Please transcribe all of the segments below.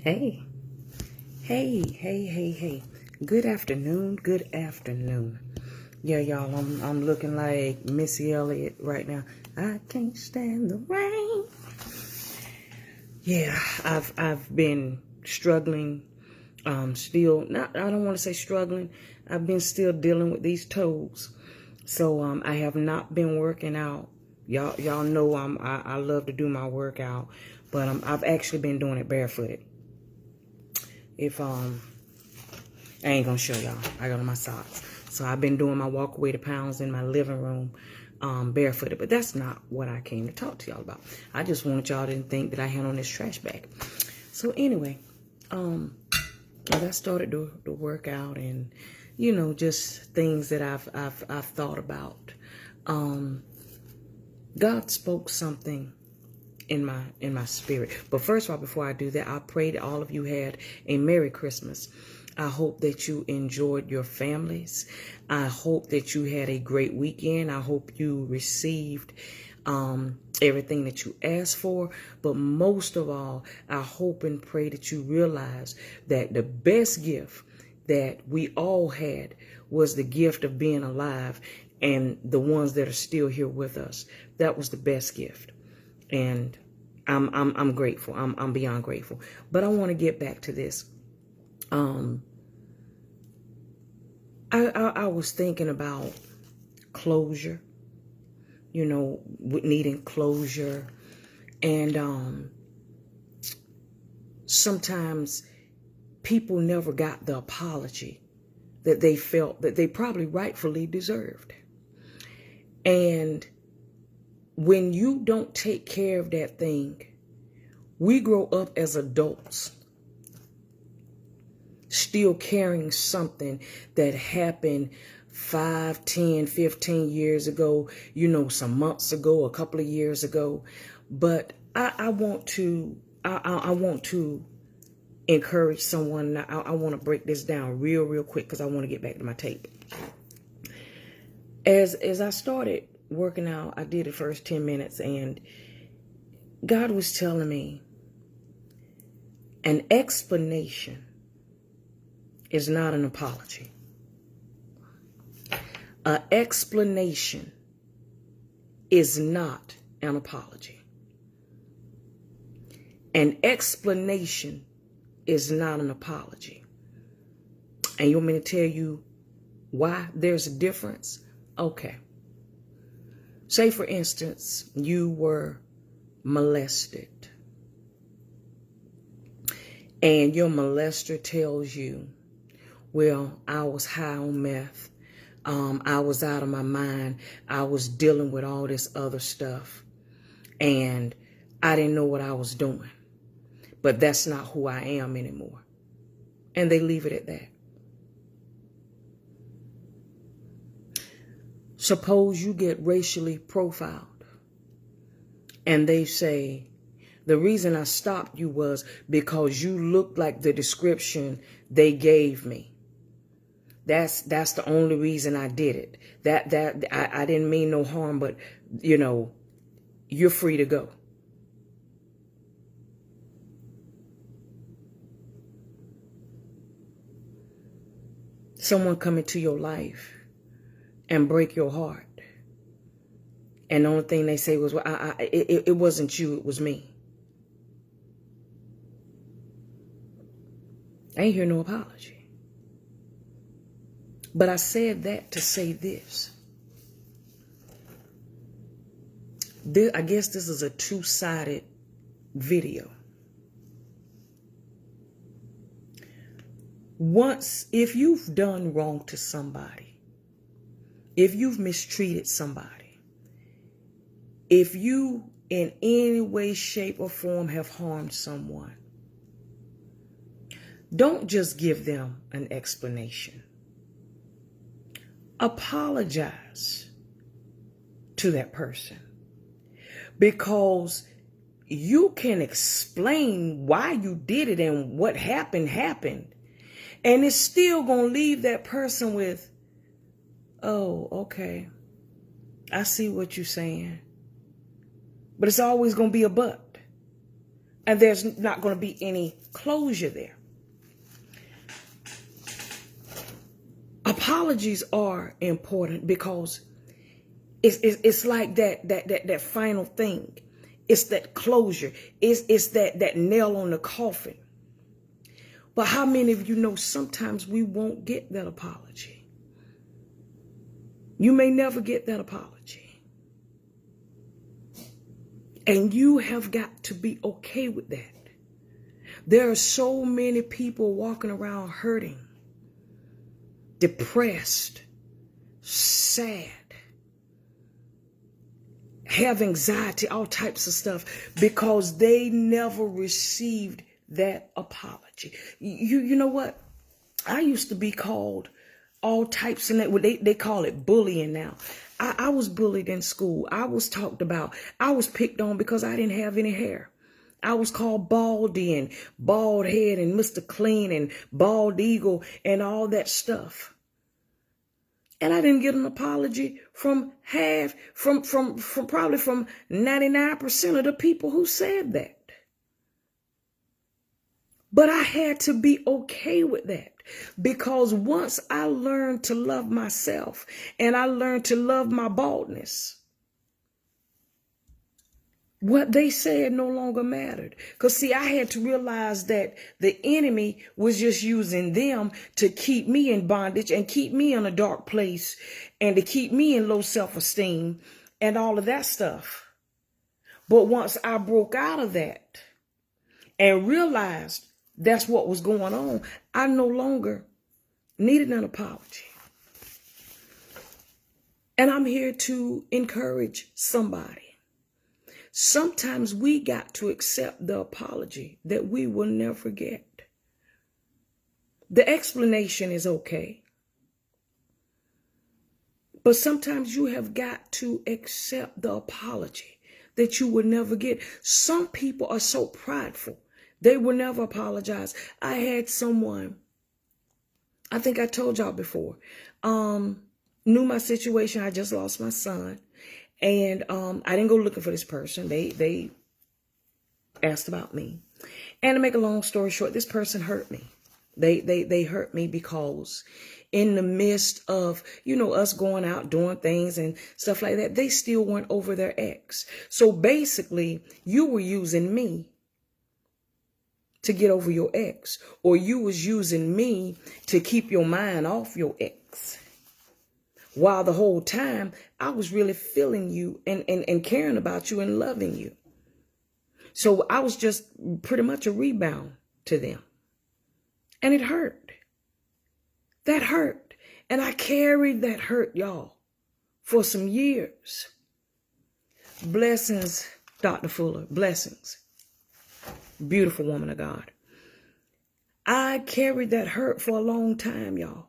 Hey, hey. Good afternoon. Yeah, y'all, I'm looking like Missy Elliott right now. I can't stand the rain. Yeah, I've been struggling. Still not. I don't want to say struggling. I've been still dealing with these toes. So I have not been working out. Y'all know I love to do my workout, but I've actually been doing it barefooted. If I ain't gonna show y'all. I got on my socks. So I've been doing my walk away to pounds in my living room, barefooted. But that's not what I came to talk to y'all about. I just wanted y'all to think that I had on this trash bag. So anyway, as I started to work out and, you know, just things that I've thought about. God spoke something in my spirit. But first of all, before I do that, I pray that all of you had a Merry Christmas. I hope that you enjoyed your families. I hope that you had a great weekend. I hope you received everything that you asked for. But most of all, I hope and pray that you realize that the best gift that we all had was the gift of being alive, and the ones that are still here with us. That was the best gift. And I'm grateful. I'm beyond grateful. But I want to get back to this. I was thinking about closure, you know, needing closure. And sometimes people never got the apology that they felt that they probably rightfully deserved. And when you don't take care of that thing, we grow up as adults still carrying something that happened 5, 10, 15 years ago, you know, some months ago, a couple of years ago. But I want to encourage someone. I want to break this down real quick because I want to get back to my tape. As I started working out, I did the first 10 minutes and God was telling me an explanation is not an apology. An explanation is not an apology. An explanation is not an apology. And you want me to tell you why there's a difference? Okay. Say, for instance, you were molested. And your molester tells you, well, I was high on meth. I was out of my mind. I was dealing with all this other stuff. And I didn't know what I was doing. But that's not who I am anymore. And they leave it at that. Suppose you get racially profiled. And they say, the reason I stopped you was because you looked like the description they gave me. That's the only reason I did it. I didn't mean no harm, but you know, you're free to go. Someone come into your life and break your heart. And the only thing they say was, well, it wasn't you, it was me. I ain't hear no apology. But I said that to say this. I guess this is a two-sided video. Once, if you've done wrong to somebody, if you've mistreated somebody, if you in any way, shape, or form have harmed someone, don't just give them an explanation. Apologize to that person, because you can explain why you did it and what happened, and it's still going to leave that person with, oh, okay, I see what you're saying. But it's always going to be a but. And there's not going to be any closure there. Apologies are important because it's like that final thing. It's that closure. It's that nail on the coffin. But how many of you know sometimes we won't get that apology? You may never get that apology. And you have got to be okay with that. There are so many people walking around hurting, depressed, sad, have anxiety, all types of stuff, because they never received that apology. You know what? I used to be called all types, and they call it bullying now. I was bullied in school. I was talked about. I was picked on because I didn't have any hair. I was called Baldy and Bald Head and Mr. Clean and Bald Eagle and all that stuff. And I didn't get an apology from probably 99% of the people who said that. But I had to be okay with that, because once I learned to love myself and I learned to love my baldness, what they said no longer mattered. Because, see, I had to realize that the enemy was just using them to keep me in bondage and keep me in a dark place and to keep me in low self-esteem and all of that stuff. But once I broke out of that and realized that's what was going on, I no longer needed an apology. And I'm here to encourage somebody. Sometimes we got to accept the apology that we will never get. The explanation is okay. But sometimes you have got to accept the apology that you will never get. Some people are so prideful, they will never apologize. I had someone, I think I told y'all before, knew my situation. I just lost my son. And I didn't go looking for this person. They asked about me. And to make a long story short, this person hurt me. They hurt me because in the midst of, us going out doing things and stuff like that, they still went over their ex. So basically, you were using me to get over your ex, or you was using me to keep your mind off your ex. While the whole time I was really feeling you and caring about you and loving you. So I was just pretty much a rebound to them. And it hurt. That hurt. And I carried that hurt, y'all, for some years. Blessings, Dr. Fuller. Blessings. Beautiful woman of God. I carried that hurt for a long time, y'all.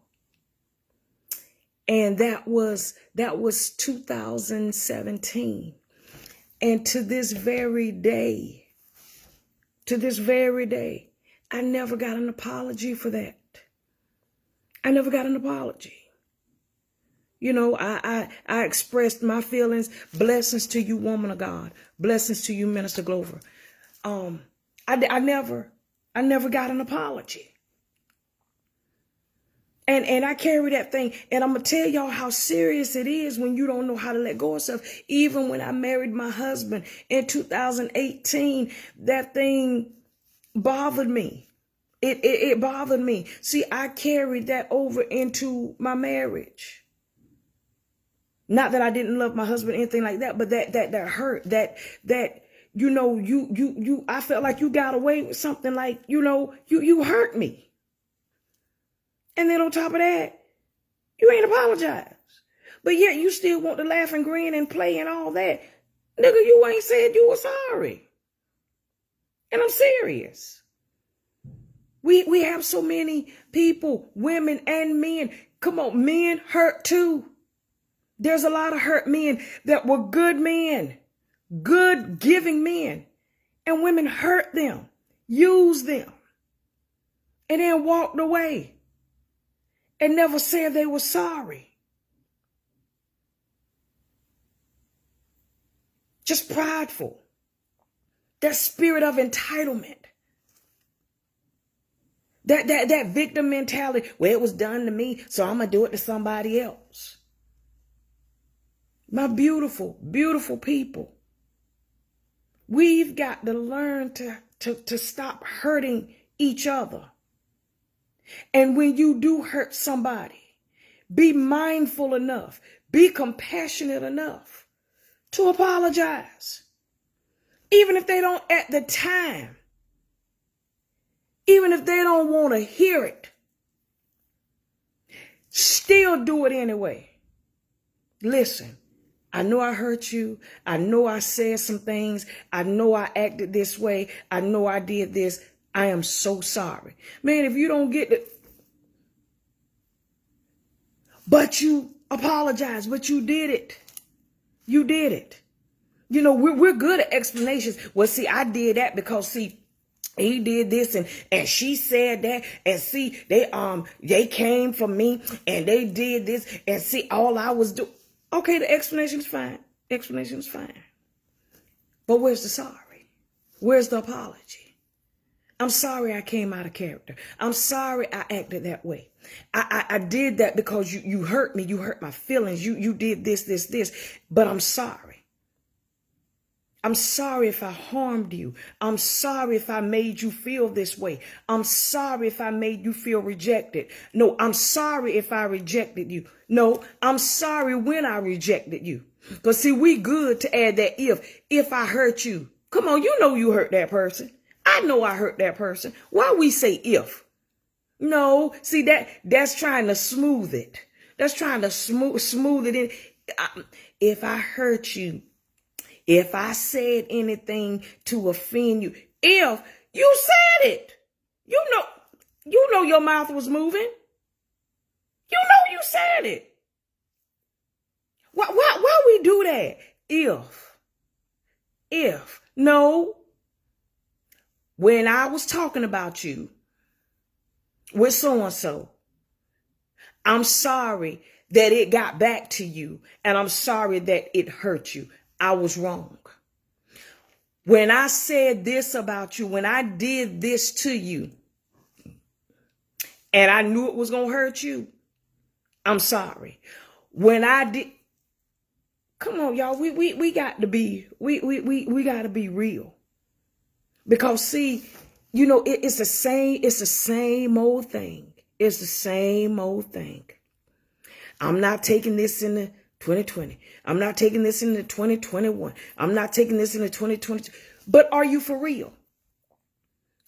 And that was 2017. And to this very day, I never got an apology for that. I never got an apology. I expressed my feelings. Blessings to you, woman of God. Blessings to you, Minister Glover. I never got an apology. And I carry that thing. And I'm going to tell y'all how serious it is when you don't know how to let go of stuff. Even when I married my husband in 2018, that thing bothered me. It bothered me. See, I carried that over into my marriage. Not that I didn't love my husband, anything like that, but that hurt, that I felt like you got away with something, like, you hurt me. And then on top of that, you ain't apologized. But yet you still want to laugh and grin and play and all that. Nigga, you ain't said you were sorry. And I'm serious. We have so many people, women and men. Come on, men hurt too. There's a lot of hurt men that were good men, good giving men. And women hurt them, used them, and then walked away. And never said they were sorry. Just prideful. That spirit of entitlement. That victim mentality. Well, it was done to me, so I'm going to do it to somebody else. My beautiful, beautiful people. We've got to learn to stop hurting each other. And when you do hurt somebody, be mindful enough, be compassionate enough to apologize. Even if they don't at the time, even if they don't want to hear it, still do it anyway. Listen, I know I hurt you. I know I said some things. I know I acted this way. I know I did this. I am so sorry. Man, if you don't get it, but you apologize, but you did it. You did it. You know, we're good at explanations. Well, see, I did that because, see, he did this and she said that, and see, they came for me and they did this, and see, all I was doing. Okay, the explanation's fine. Explanation's fine. But where's the sorry? Where's the apology? I'm sorry I came out of character. I'm sorry I acted that way. I did that because you hurt me. You hurt my feelings. You did this. But I'm sorry. I'm sorry if I harmed you. I'm sorry if I made you feel this way. I'm sorry if I made you feel rejected. No, I'm sorry if I rejected you. No, I'm sorry when I rejected you. Because see, we good to add that if I hurt you. Come on, you know you hurt that person. I know I hurt that person. Why we say if? No, see, that's trying to smooth it. That's trying to smooth it in. If I hurt you, if I said anything to offend you, if you said it, you know your mouth was moving. You know you said it. Why we do that? If, no. When I was talking about you with so-and-so, I'm sorry that it got back to you, and I'm sorry that it hurt you. I was wrong. When I said this about you, when I did this to you, and I knew it was going to hurt you, I'm sorry. When I did, come on, y'all, we got to be, we got to be real. Because see, you know, it's the same old thing. It's the same old thing. I'm not taking this into 2020. I'm not taking this into 2021. I'm not taking this into 2022. But are you for real?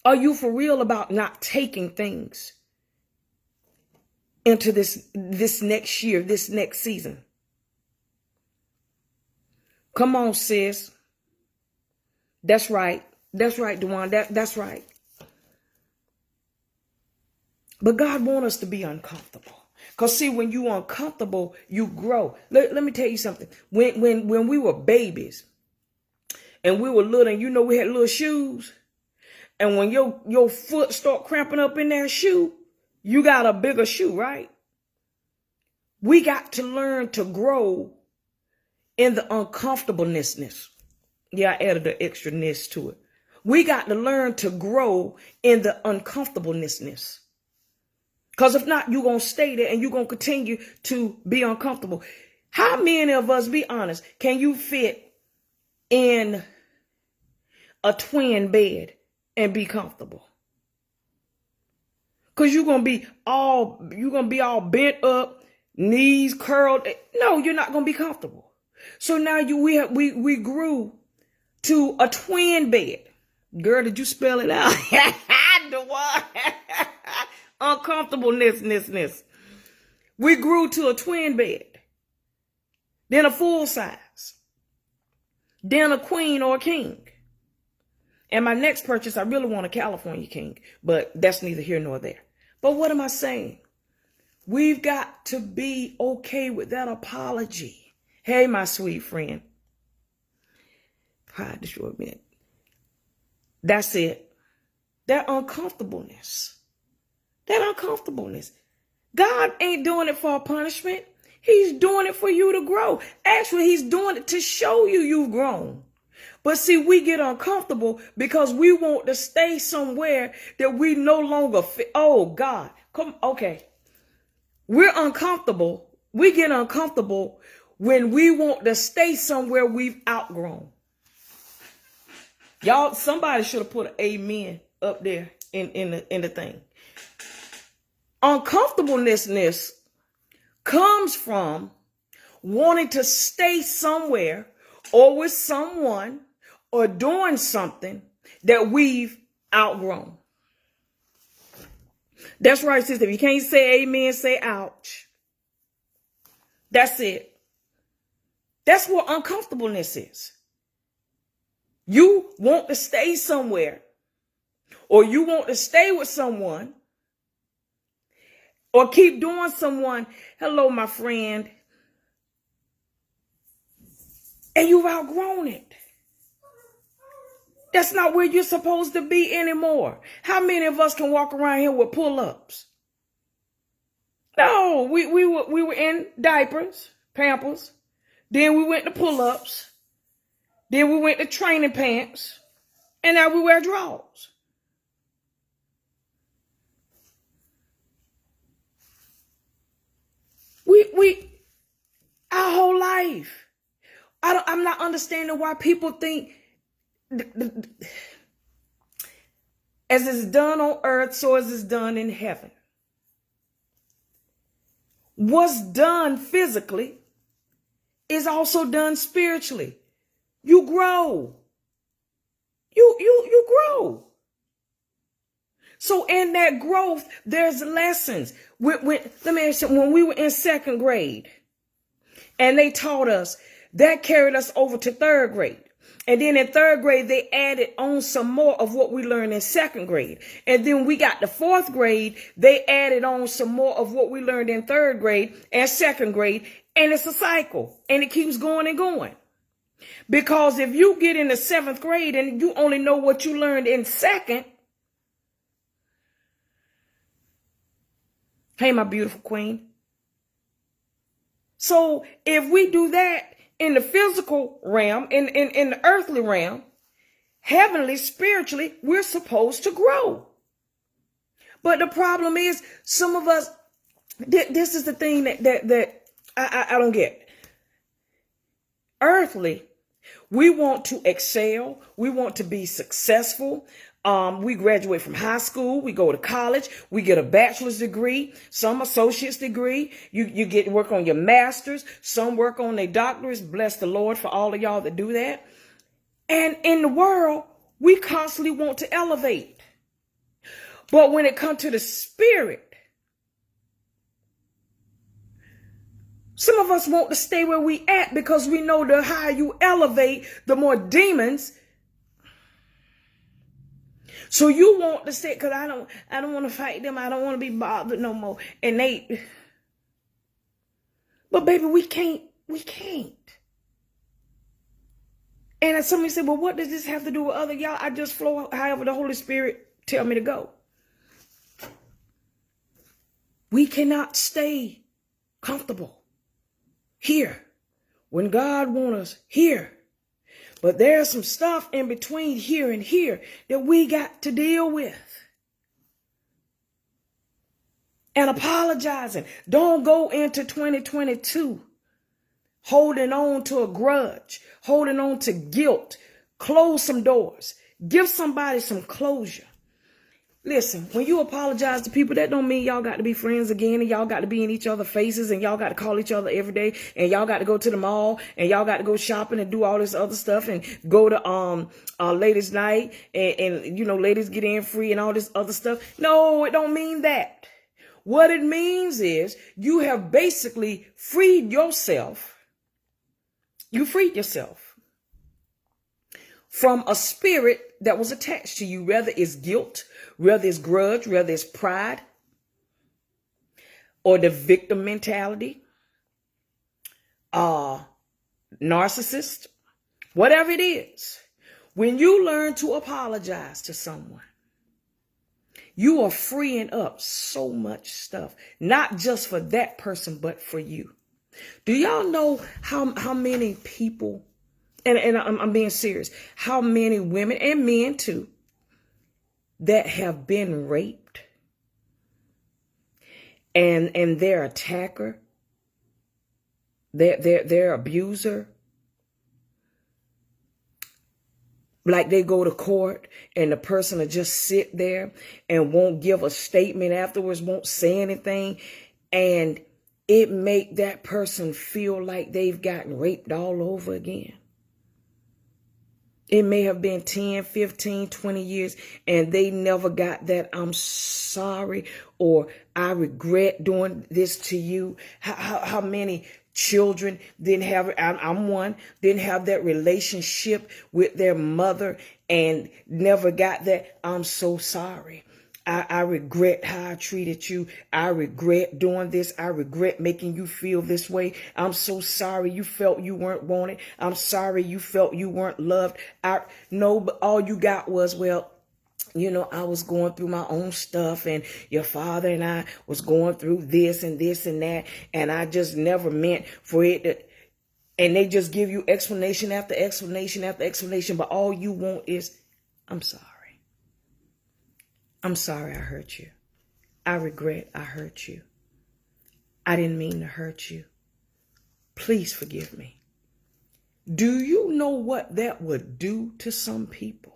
Are you for real about not taking things into this next year, this next season? Come on, sis. That's right. That's right, Dewan. That's right. But God wants us to be uncomfortable. Because see, when you're uncomfortable, you grow. Let me tell you something. When we were babies and we were little, and you know we had little shoes, and when your foot start cramping up in that shoe, you got a bigger shoe, right? We got to learn to grow in the uncomfortableness. Yeah, I added an extra ness to it. We got to learn to grow in the uncomfortableness. Because if not, you're going to stay there and you're going to continue to be uncomfortable. How many of us, be honest, can you fit in a twin bed and be comfortable? Because you're going to be all bent up, knees curled. No, you're not going to be comfortable. So now we grew to a twin bed. Girl, did you spell it out? The one. Uncomfortableness. We grew to a twin bed. Then a full size. Then a queen or a king. And my next purchase, I really want a California king. But that's neither here nor there. But what am I saying? We've got to be okay with that apology. Hey, my sweet friend. Pride destroyed me. That's it. That uncomfortableness. God ain't doing it for a punishment. He's doing it for you to grow. Actually, he's doing it to show you you've grown. But see, we get uncomfortable because we want to stay somewhere that we no longer fit. Oh God, come, okay. We're uncomfortable. We get uncomfortable when we want to stay somewhere we've outgrown. Y'all, somebody should have put an amen up there in the thing. Uncomfortableness comes from wanting to stay somewhere or with someone or doing something that we've outgrown. That's right, sister. If you can't say amen, say ouch. That's it. That's what uncomfortableness is. You want to stay somewhere, or you want to stay with someone, or keep doing someone. Hello, my friend. And you've outgrown it. That's not where you're supposed to be anymore. How many of us can walk around here with pull-ups? No, we were in diapers, Pampers. Then we went to pull-ups. Then we went to training pants. And now we wear drawers. Our whole life. I'm not understanding why people think as it's done on earth, so as it's done in heaven. What's done physically is also done spiritually. You grow. You grow. So in that growth, there's lessons. Let me ask you, when we were in second grade and they taught us, that carried us over to third grade. And then in third grade, they added on some more of what we learned in second grade. And then we got to fourth grade, they added on some more of what we learned in third grade and second grade. And it's a cycle, and it keeps going and going. Because if you get into seventh grade and you only know what you learned in second, hey, my beautiful queen. So if we do that in the physical realm, in the earthly realm, heavenly, spiritually, we're supposed to grow. But the problem is, some of us, this is the thing that I don't get. Earthly, we want to excel. We want to be successful. We graduate from high school. We go to college. We get a bachelor's degree, some associate's degree. You get work on your master's. Some work on their doctorates. Bless the Lord for all of y'all that do that. And in the world, we constantly want to elevate. But when it comes to the spirit, some of us want to stay where we at because we know the higher you elevate, the more demons. So you want to stay, because I don't want to fight them. I don't want to be bothered no more. And but baby, we can't. And somebody said, well, what does this have to do with other y'all? I just flow however the Holy Spirit tell me to go. We cannot stay comfortable here when God wants us here. But there's some stuff in between here and here that we got to deal with. And apologizing. Don't go into 2022 holding on to a grudge, holding on to guilt. Close some doors. Give somebody some closure. Listen, when you apologize to people, that don't mean y'all got to be friends again and y'all got to be in each other's faces and y'all got to call each other every day and y'all got to go to the mall and y'all got to go shopping and do all this other stuff and go to ladies' night and you know, ladies get in free and all this other stuff. No, it don't mean that. What it means is you have basically freed yourself. You freed yourself from a spirit that was attached to you, whether it's guilt, whether it's grudge, whether it's pride, or the victim mentality, narcissist, whatever it is. When you learn to apologize to someone, you are freeing up so much stuff, not just for that person, but for you. Do y'all know how many people And I'm being serious. How many women and men too that have been raped and their attacker, their abuser, like they go to court and the person will just sit there and won't give a statement afterwards, won't say anything, and it make that person feel like they've gotten raped all over again. It may have been 10, 15, 20 years, and they never got that I'm sorry or I regret doing this to you. How many children didn't have, I'm one, didn't have that relationship with their mother and never got that I'm so sorry. I regret how I treated you. I regret doing this. I regret making you feel this way. I'm so sorry you felt you weren't wanted. I'm sorry you felt you weren't loved. No, but all you got was, well, you know, I was going through my own stuff and your father and I was going through this and this and that. And I just never meant for it to, and they just give you explanation after explanation after explanation. But all you want is, I'm sorry. I'm sorry I hurt you. I regret I hurt you. I didn't mean to hurt you. Please forgive me. Do you know what that would do to some people?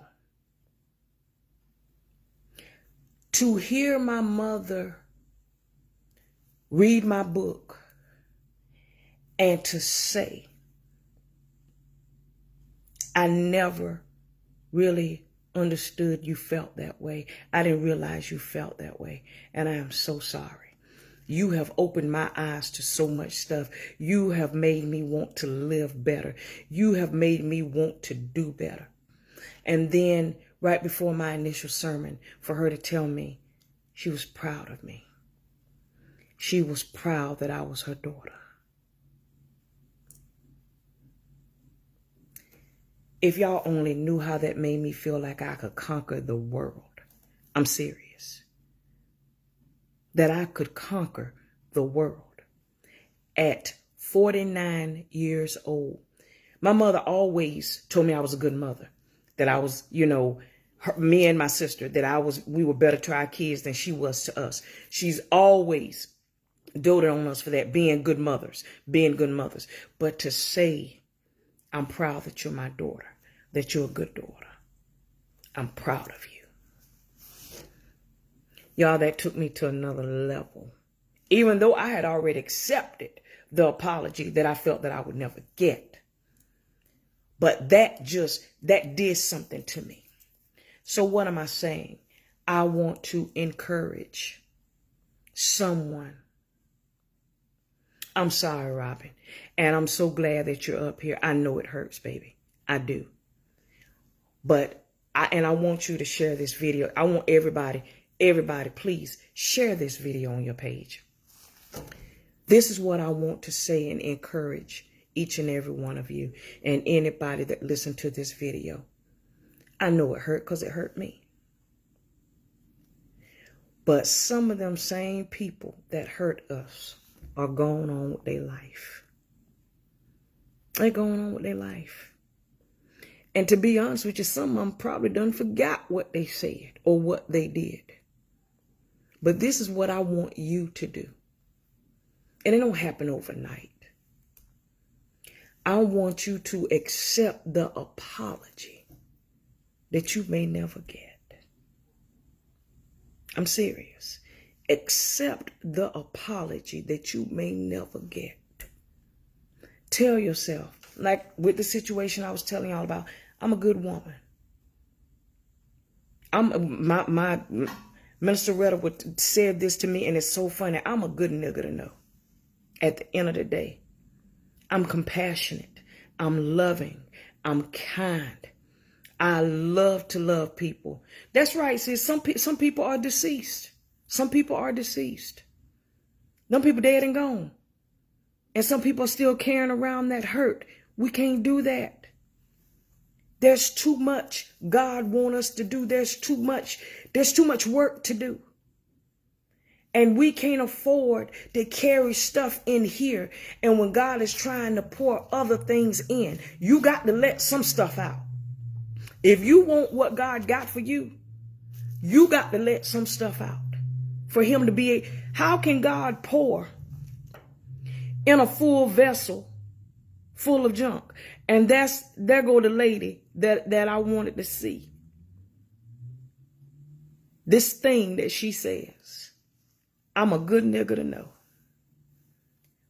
To hear my mother read my book and to say, I never really understood you felt that way. I didn't realize you felt that way. And I am so sorry. You have opened my eyes to so much stuff. You have made me want to live better. You have made me want to do better. And then right before my initial sermon, for her to tell me she was proud of me. She was proud that I was her daughter. If y'all only knew how that made me feel like I could conquer the world. I'm serious. That I could conquer the world. At 49 years old. My mother always told me I was a good mother. That I was, you know, me and my sister, that we were better to our kids than she was to us. She's always doted on us for that, being good mothers. But to say, I'm proud that you're my daughter, that you're a good daughter. I'm proud of you. Y'all, that took me to another level. Even though I had already accepted the apology that I felt that I would never get. But that did something to me. So what am I saying? I want to encourage someone. I'm sorry, Robin. And I'm so glad that you're up here. I know it hurts, baby. I do. But I want you to share this video. I want everybody, please share this video on your page. This is what I want to say and encourage each and every one of you and anybody that listened to this video. I know it hurt because it hurt me. But some of them same people that hurt us are going on with their life. They're going on with their life. And to be honest with you, some of them probably done forgot what they said or what they did. But this is what I want you to do. And it don't happen overnight. I want you to accept the apology that you may never get. I'm serious. Accept the apology that you may never get. Tell yourself, like with the situation I was telling y'all about, I'm a good woman. My Minister Retta said this to me, and it's so funny. I'm a good nigga to know. At the end of the day, I'm compassionate. I'm loving. I'm kind. I love to love people. That's right, sis. Some people are deceased. Some people are deceased. Some people dead and gone. And some people are still carrying around that hurt. We can't do that. There's too much God wants us to do. There's too much work to do. And we can't afford to carry stuff in here. And when God is trying to pour other things in, you got to let some stuff out. If you want what God got for you, you got to let some stuff out for him to be. How can God pour in a full vessel full of junk? And there go the lady that I wanted to see. This thing that she says, I'm a good nigga to know.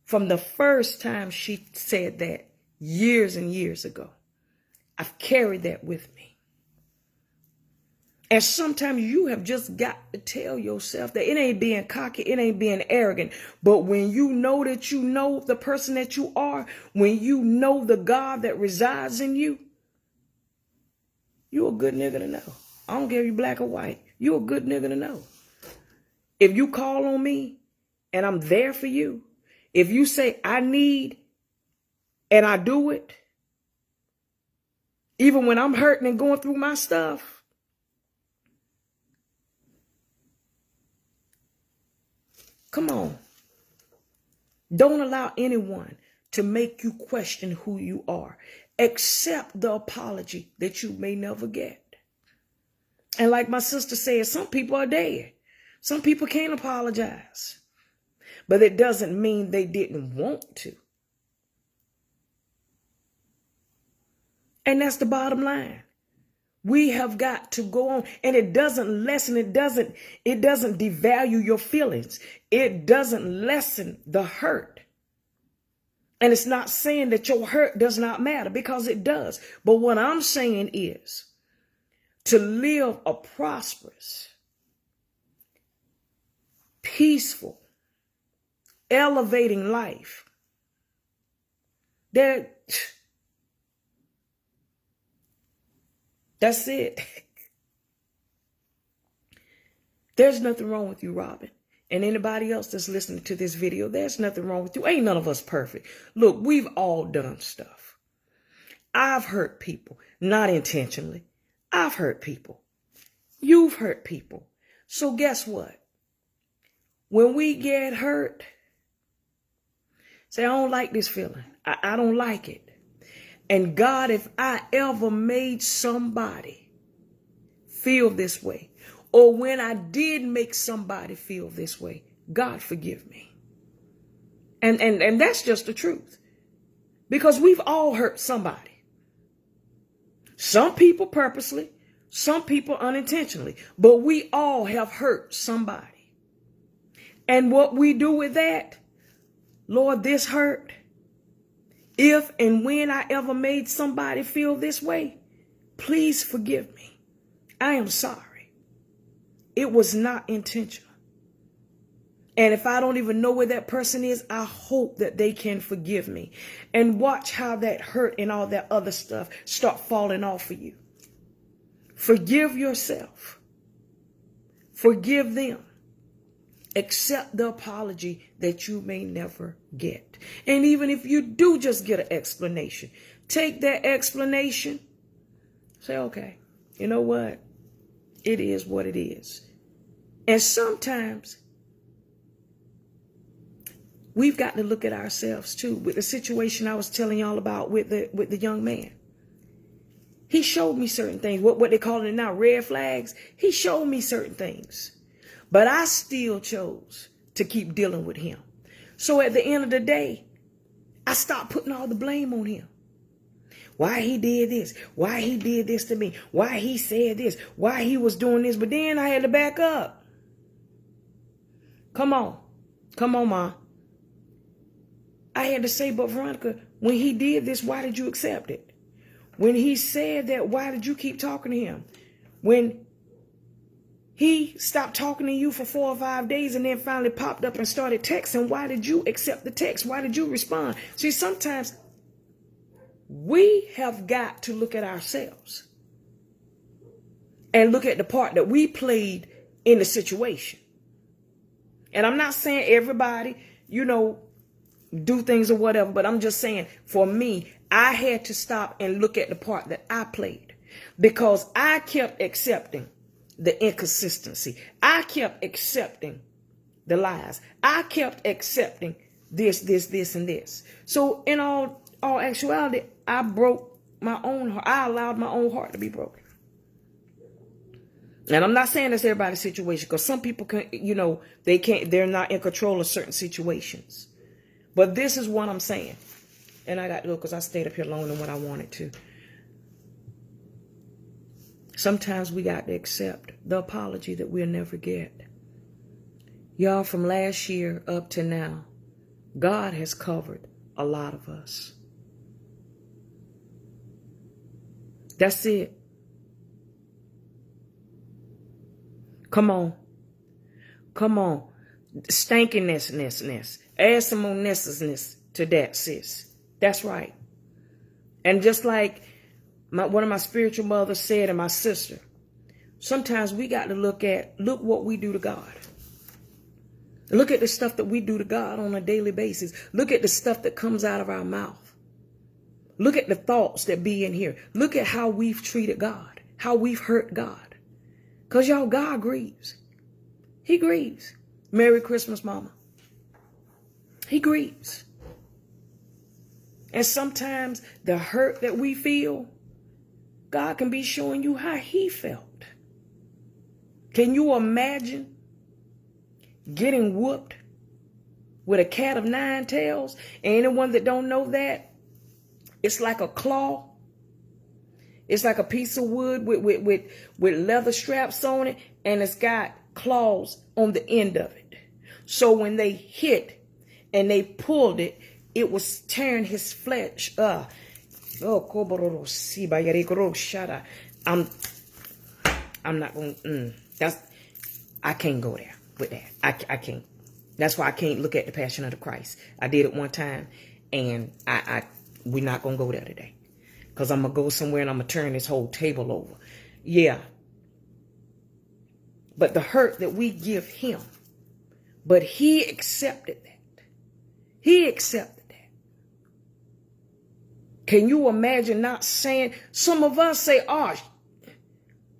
From the first time she said that years and years ago, I've carried that with me. And sometimes you have just got to tell yourself that it ain't being cocky, it ain't being arrogant. But when you know that you know the person that you are, when you know the God that resides in you, you're a good nigga to know. I don't care if you black or white. You're a good nigga to know. If you call on me and I'm there for you, if you say I need and I do it, even when I'm hurting and going through my stuff, come on. Don't allow anyone to make you question who you are. Accept the apology that you may never get. And like my sister said, some people are dead. Some people can't apologize. But it doesn't mean they didn't want to. And that's the bottom line. We have got to go on, and it doesn't lessen, it doesn't devalue your feelings. It doesn't lessen the hurt. And it's not saying that your hurt does not matter, because it does. But what I'm saying is to live a prosperous, peaceful, elevating life. That's it. There's nothing wrong with you, Robin. And anybody else that's listening to this video, there's nothing wrong with you. Ain't none of us perfect. Look, we've all done stuff. I've hurt people, not intentionally. I've hurt people. You've hurt people. So guess what? When we get hurt, say, I don't like this feeling. I don't like it. And God, if I ever made somebody feel this way, or when I did make somebody feel this way, God forgive me. And that's just the truth. Because we've all hurt somebody. Some people purposely, some people unintentionally, but we all have hurt somebody. And what we do with that, Lord, this hurt. If and when I ever made somebody feel this way, please forgive me. I am sorry. It was not intentional. And if I don't even know where that person is, I hope that they can forgive me. And watch how that hurt and all that other stuff start falling off of you. Forgive yourself. Forgive them. Accept the apology that you may never get. And even if you do just get an explanation, take that explanation. Say, okay, you know what? It is what it is. And sometimes we've got to look at ourselves too. With the situation I was telling y'all about with the young man. He showed me certain things. What they call it now, red flags. He showed me certain things. But I still chose to keep dealing with him. So at the end of the day, I stopped putting all the blame on him. Why he did this, why he did this to me, why he said this, why he was doing this. But then I had to back up. Come on, Ma. I had to say, but Veronica, when he did this, why did you accept it? When he said that, why did you keep talking to him? When he stopped talking to you for 4 or 5 days and then finally popped up and started texting, why did you accept the text? Why did you respond? See, sometimes we have got to look at ourselves and look at the part that we played in the situation. And I'm not saying everybody, do things or whatever, but I'm just saying for me, I had to stop and look at the part that I played because I kept accepting the inconsistency. I kept accepting the lies. I kept accepting this, and this. So in all actuality, I broke my own heart. I allowed my own heart to be broken. And I'm not saying that's everybody's situation, because some people can, they're not in control of certain situations. But this is what I'm saying. And I got to go because I stayed up here longer than what I wanted to. Sometimes we got to accept the apology that we'll never get. Y'all, from last year up to now, God has covered a lot of us. That's it. Come on. Come on. Stankiness. Add some more ness to that, sis. That's right. And just like one of my spiritual mothers said, and my sister, sometimes we got to look what we do to God. Look at the stuff that we do to God on a daily basis. Look at the stuff that comes out of our mouth. Look at the thoughts that be in here. Look at how we've treated God, how we've hurt God. Because y'all, God grieves. He grieves. Merry Christmas, Mama. He grieves. And sometimes the hurt that we feel, God can be showing you how he felt. Can you imagine getting whooped with a cat of 9 tails? And anyone that don't know that, it's like a claw. It's like a piece of wood with leather straps on it, and it's got claws on the end of it. So when they hit and they pulled it, it was tearing his flesh. I'm not going to, I can't go there with that. I can't. That's why I can't look at the Passion of the Christ. I did it one time, and we're not going to go there today. Because I'm going to go somewhere and I'm going to turn this whole table over. Yeah. But the hurt that we give him, but he accepted that. He accepted that. Can you imagine not saying, some of us say, oh,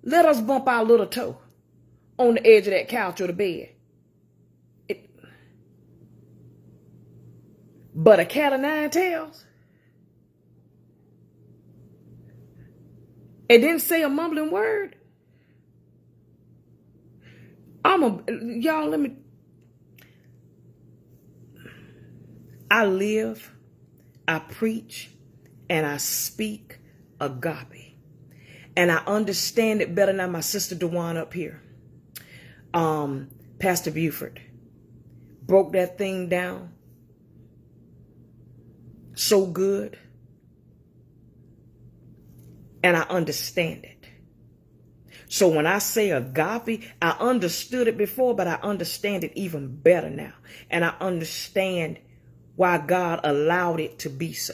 let us bump our little toe on the edge of that couch or the bed. But a cat of 9 tails? It didn't say a mumbling word. Y'all, I live, I preach, and I speak agape. And I understand it better than my sister Dewan up here. Pastor Buford broke that thing down so good. And I understand it. So when I say agape, I understood it before, but I understand it even better now. And I understand why God allowed it to be so.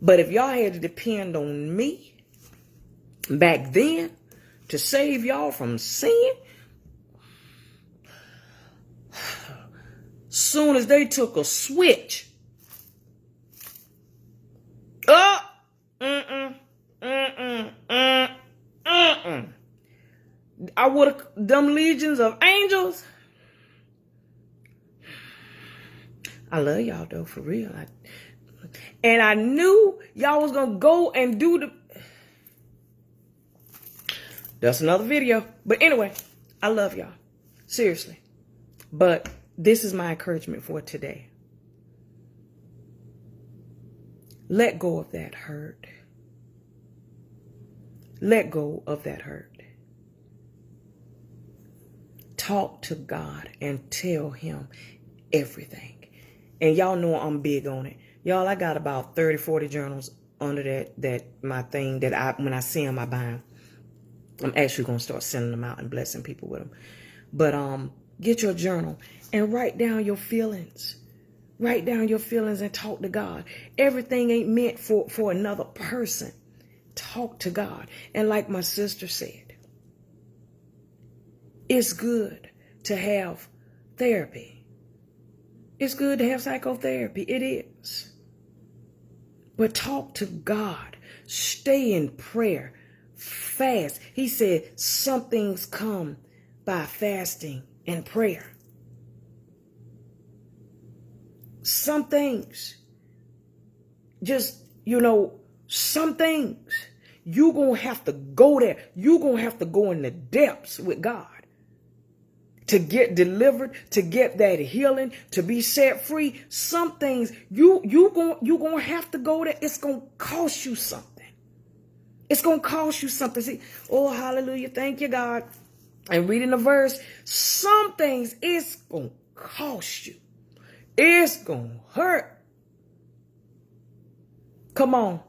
But if y'all had to depend on me back then to save y'all from sin, soon as they took a switch, I would have, them legions of angels. I love y'all though, for real. And I knew y'all was going to go and do the... That's another video. But anyway, I love y'all. Seriously. But this is my encouragement for today. Let go of that hurt. Let go of that hurt. Talk to God and tell him everything. And y'all know I'm big on it. Y'all, I got about 30, 40 journals under that my thing that when I see them, I buy them. I'm actually going to start sending them out and blessing people with them. But get your journal and write down your feelings. Write down your feelings and talk to God. Everything ain't meant for another person. Talk to God. And like my sister said, it's good to have therapy. It's good to have psychotherapy. It is. But talk to God. Stay in prayer. Fast. He said some things come by fasting and prayer. Some things, some things, you're going to have to go there. You're going to have to go in the depths with God to get delivered, to get that healing, to be set free. Some things you're going to have to go there. It's going to cost you something. It's going to cost you something. See, oh, hallelujah. Thank you, God. And reading the verse, some things it's going to cost you. It's going to hurt. Come on.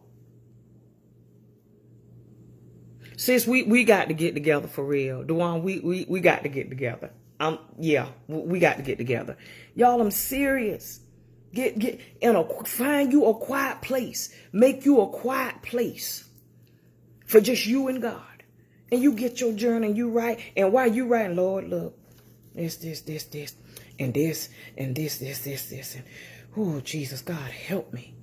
Sis, we got to get together for real. Duane, we got to get together. We got to get together. Y'all, I'm serious. Find you a quiet place. Make you a quiet place for just you and God. And you get your journal and you write. And while you writing, Lord, look, this, and this, and this. And, oh, Jesus, God, help me.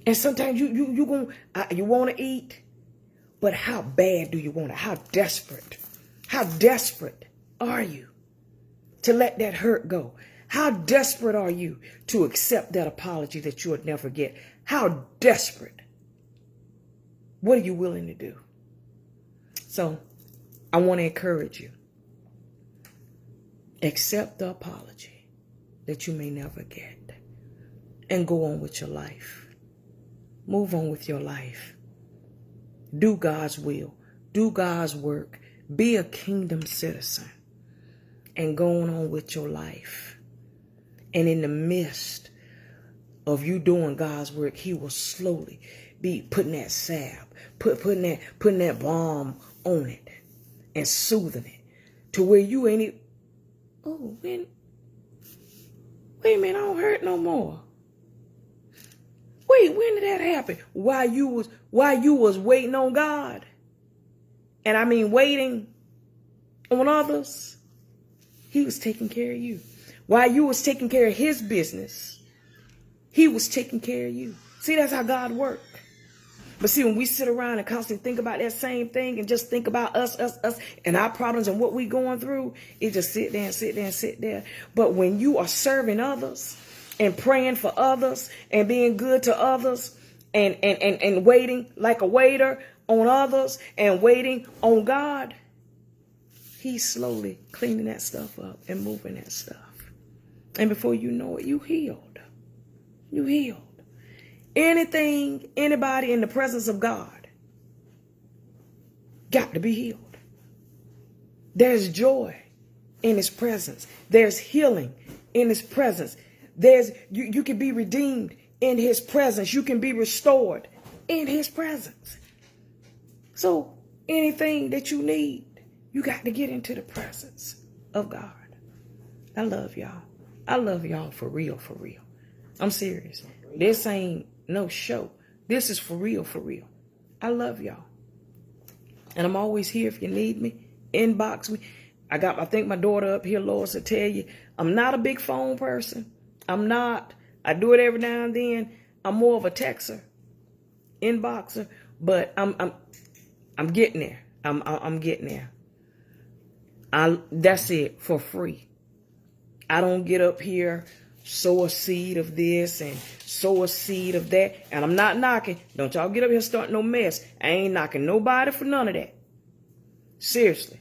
And sometimes you want to eat, but how bad do you want it? How desperate are you to let that hurt go? How desperate are you to accept that apology that you would never get? How desperate? What are you willing to do? So I want to encourage you. Accept the apology that you may never get and go on with your life. Move on with your life. Do God's will. Do God's work. Be a kingdom citizen and go on with your life. And in the midst of you doing God's work, he will slowly be putting that salve, putting that balm on it and soothing it to where you ain't even, oh, wait a minute, I don't hurt no more. Wait, when did that happen? While you was waiting on God. And I mean waiting on others. He was taking care of you. While you was taking care of his business, he was taking care of you. See, that's how God works. But see, when we sit around and constantly think about that same thing and just think about us, and our problems and what we going through, it just sit there. But when you are serving others and praying for others and being good to others and waiting like a waiter on others and waiting on God, he's slowly cleaning that stuff up and moving that stuff. And before you know it, you healed. You healed. Anything, anybody in the presence of God got to be healed. There's joy in his presence. There's healing in his presence. You can be redeemed in his presence. You can be restored in his presence. So anything that you need, you got to get into the presence of God. I love y'all. I love y'all for real, for real. I'm serious. This ain't no show. This is for real, for real. I love y'all. And I'm always here if you need me. Inbox me. I think my daughter up here, Lois, will tell you, I'm not a big phone person. I'm not. I do it every now and then. I'm more of a texter, inboxer, but I'm getting there. I'm getting there. That's it, for free. I don't get up here, sow a seed of this and sow a seed of that. And I'm not knocking. Don't y'all get up here and start no mess. I ain't knocking nobody for none of that. Seriously.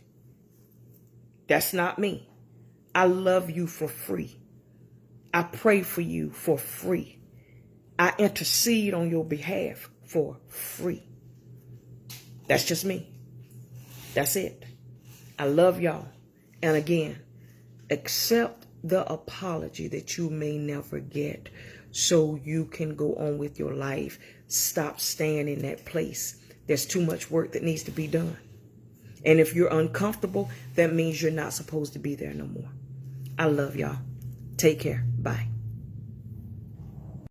That's not me. I love you for free. I pray for you for free. I intercede on your behalf for free. That's just me. That's it. I love y'all. And again, accept the apology that you may never get so you can go on with your life. Stop staying in that place. There's too much work that needs to be done. And if you're uncomfortable, that means you're not supposed to be there no more. I love y'all. Take care. Bye.